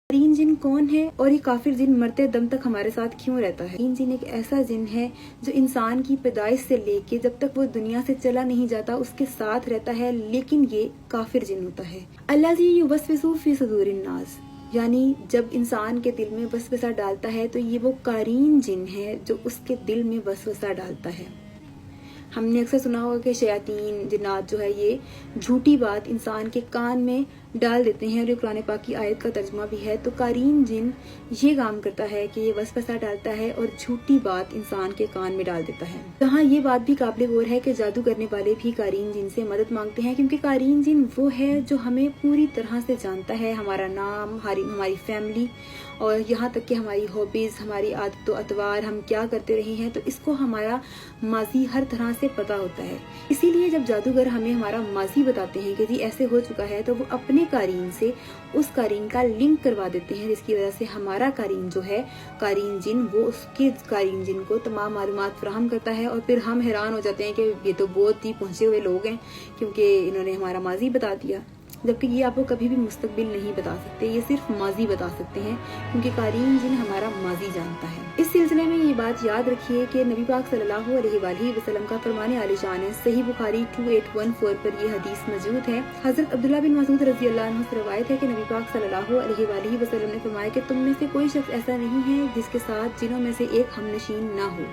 कारीन जिन कौन है और ये काफिर जिन मरते दम तक हमारे साथ क्यों रहता है? कारीन जिन एक ऐसा जिन है जो इंसान की पैदाइश से लेके जब तक वो दुनिया से चला नहीं जाता उसके साथ रहता है, लेकिन ये काफिर जिन होता है। अल्लाज़ी युवस्विसु फी सुदूरिन नास, यानी जब इंसान के दिल में वसवसा डालता है तो ये वो कारीन जिन है जो उसके दिल में वसवसा डालता है। हमने अक्सर सुना होगा कि शयातीन जिन्नात जो है ये झूठी बात इंसान के कान में डाल देते हैं, और ये कुरान पाक की आयत का तर्जुमा भी है। तो कारीन जिन ये काम करता है कि ये वसवसा डालता है और झूठी बात इंसान के कान में डाल देता है। जहाँ ये बात भी काबिल गौर है कि जादू करने वाले भी कारीन जिन से मदद मांगते हैं, क्योंकि कारीन जिन वो है जो हमें पूरी तरह से जानता है, हमारा नाम, हमारी फैमिली और यहाँ तक कि हमारी हॉबीज, हमारी आदत अतवार, हम क्या करते रहे हैं, तो इसको हमारा माजी हर तरह से पता होता है। इसीलिए जब जादूगर हमें हमारा माजी बताते हैं कि जी ऐसे हो चुका है, तो वो अपने कारीन से उस कारीन का लिंक करवा देते हैं, जिसकी वजह से हमारा कारीन जो है कारीन जिन वो उसके कारीन जिन को तमाम मालूमात फराहम करता है। और फिर हम हैरान हो जाते हैं कि ये तो बहुत ही पहुंचे हुए लोग हैं, क्योंकि इन्होंने हमारा माजी बता दिया। जबकि ये आपको कभी भी मुस्तकबिल नहीं बता सकते, ये सिर्फ माजी बता सकते हैं, क्योंकि कारीन जिन हमारा माजी जानता है। इस सिलसिले में ये बात याद रखिए कि नबी पाक सल्लल्लाहु अलैहि वसल्लम का फरमाने आलिशान है। सही बुखारी 2814 पर ये हदीस मौजूद है। हजरत अब्दुल्ला बिन मसूद रज़ी अल्लाह अन्हु से रवायत है कि नबी पाक सल्लल्लाहु अलैहि वसल्लम ने फरमाया कि तुम में से कोई शख्स ऐसा नहीं है जिसके साथ जिनों में से एक हमनशीन ना हो।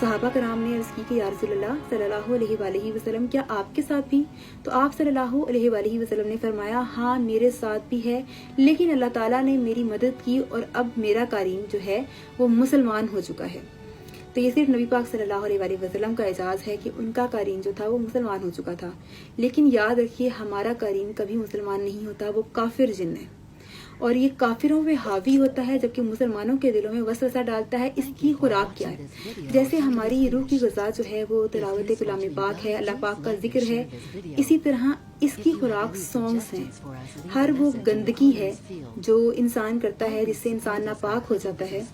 सहाबा कराम ने अर्ज की कि या रसूलल्लाह सल्लल्लाहु अलैहि वसल्लम, क्या आपके साथ भी? तो आप सल्लल्लाहु अलैहि वसल्लम ने फरमाया, हाँ मेरे साथ भी है, लेकिन अल्लाह ताला ने मेरी मदद की और अब मेरा कारीन जो है वो मुसलमान हो चुका है। तो ये सिर्फ नबी पाक सल्लल्लाहु अलैहि वसल्लम का एजाज है कि उनका कारीन जो था वो मुसलमान हो चुका था। लेकिन याद रखिए हमारा कारीन कभी मुसलमान नहीं होता, वो काफिर जिन है और ये काफिरों पे हावी होता है, जबकि मुसलमानों के दिलों में वसवसा डालता है। इसकी खुराक क्या है? जैसे हमारी रूह की ग़िज़ा जो है वो तिलावत कलाम पाक है, अल्लाह पाक का जिक्र है, इसी तरह इसकी खुराक सॉन्ग्स हैं। हर वो गंदगी है जो इंसान करता है, जिससे इंसान नापाक हो जाता है,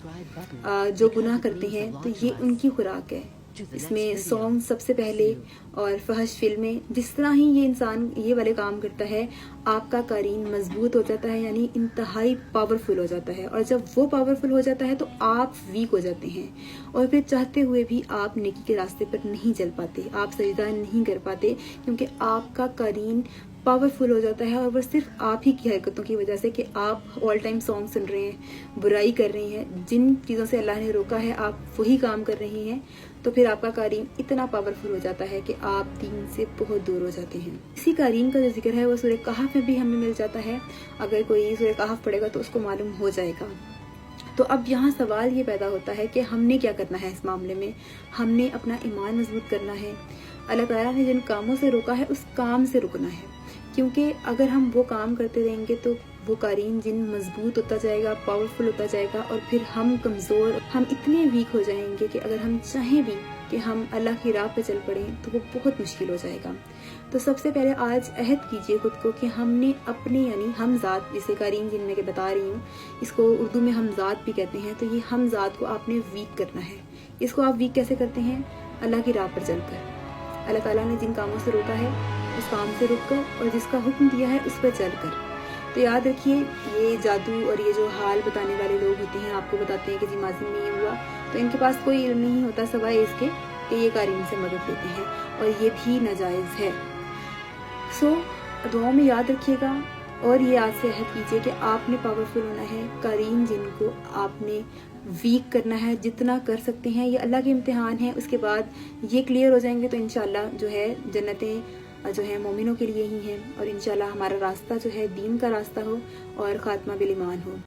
जो गुनाह करते हैं, तो ये उनकी खुराक है। इसमें सॉन्ग सबसे पहले और फहश फिल्में। जिस तरह ही ये इंसान ये वाले काम करता है, आपका कारीन मजबूत हो जाता है, यानी इंतहाई पावरफुल हो जाता है। और जब वो पावरफुल हो जाता है तो आप वीक हो जाते हैं, और फिर चाहते हुए भी आप नेकी के रास्ते पर नहीं चल पाते, आप सजदा नहीं कर पाते, क्योंकि आपका कारीन पावरफुल हो जाता है। और वो सिर्फ आप ही की हरकतों की वजह से कि आप ऑल टाइम सॉन्ग सुन रहे हैं, बुराई कर रहे हैं, जिन चीज़ों से अल्लाह ने रोका है आप वही काम कर रहे हैं, तो फिर आपका कारीन इतना पावरफुल हो जाता है कि आप दीन से बहुत दूर हो जाते हैं। इसी कारीन का जो जिक्र है वो सूरह कहफ में भी हमें मिल जाता है। अगर कोई सूरह कहफ पढ़ेगा तो उसको मालूम हो जाएगा। तो अब यहाँ सवाल ये पैदा होता है कि हमने क्या करना है इस मामले में। हमने अपना ईमान मजबूत करना है। अल्लाह ताला ने जिन कामों से रोका है उस काम से रुकना है, क्योंकि अगर हम वो काम करते रहेंगे तो वो कारीन जिन मजबूत होता जाएगा, पावरफुल होता जाएगा, और फिर हम कमज़ोर, हम इतने वीक हो जाएंगे कि अगर हम चाहें भी कि हम अल्लाह की राह पे चल पड़ें तो वो बहुत मुश्किल हो जाएगा। तो सबसे पहले आज अहद कीजिए खुद को कि हमने अपने, यानी हमजात, जिसे कारीन जिन में बता रही हूँ, इसको उर्दू में हमजात भी कहते हैं, तो ये हमजात को आपने वीक करना है। इसको आप वीक कैसे करते हैं? अल्लाह की राह पर चलकर। अल्लाह ताला ने जिन कामों से रोका है उस काम से रुककर, और जिसका हुक्म दिया है उस पर चलकर। तो याद रखिए ये जादू और ये जो हाल बताने वाले लोग होते हैं, आपको बताते हैं कि जी माजी में ये हुआ, तो इनके पास कोई इल्म नहीं होता सवाए इसके कि ये कारीन से मदद लेते हैं, और ये भी नाजायज़ है। सो दुआओं में याद रखिएगा, और ये आज से अहद कीजिए कि आपने पावरफुल होना है, कारीन जिनको आपने वीक करना है जितना कर सकते हैं। ये अल्लाह के इम्तिहान है, उसके बाद ये क्लियर हो जाएंगे तो इंशाल्लाह जो है जन्नतें जो है मोमिनों के लिए ही हैं, और इंशाल्लाह हमारा रास्ता जो है दीन का रास्ता हो और खात्मा बिल ईमान हो।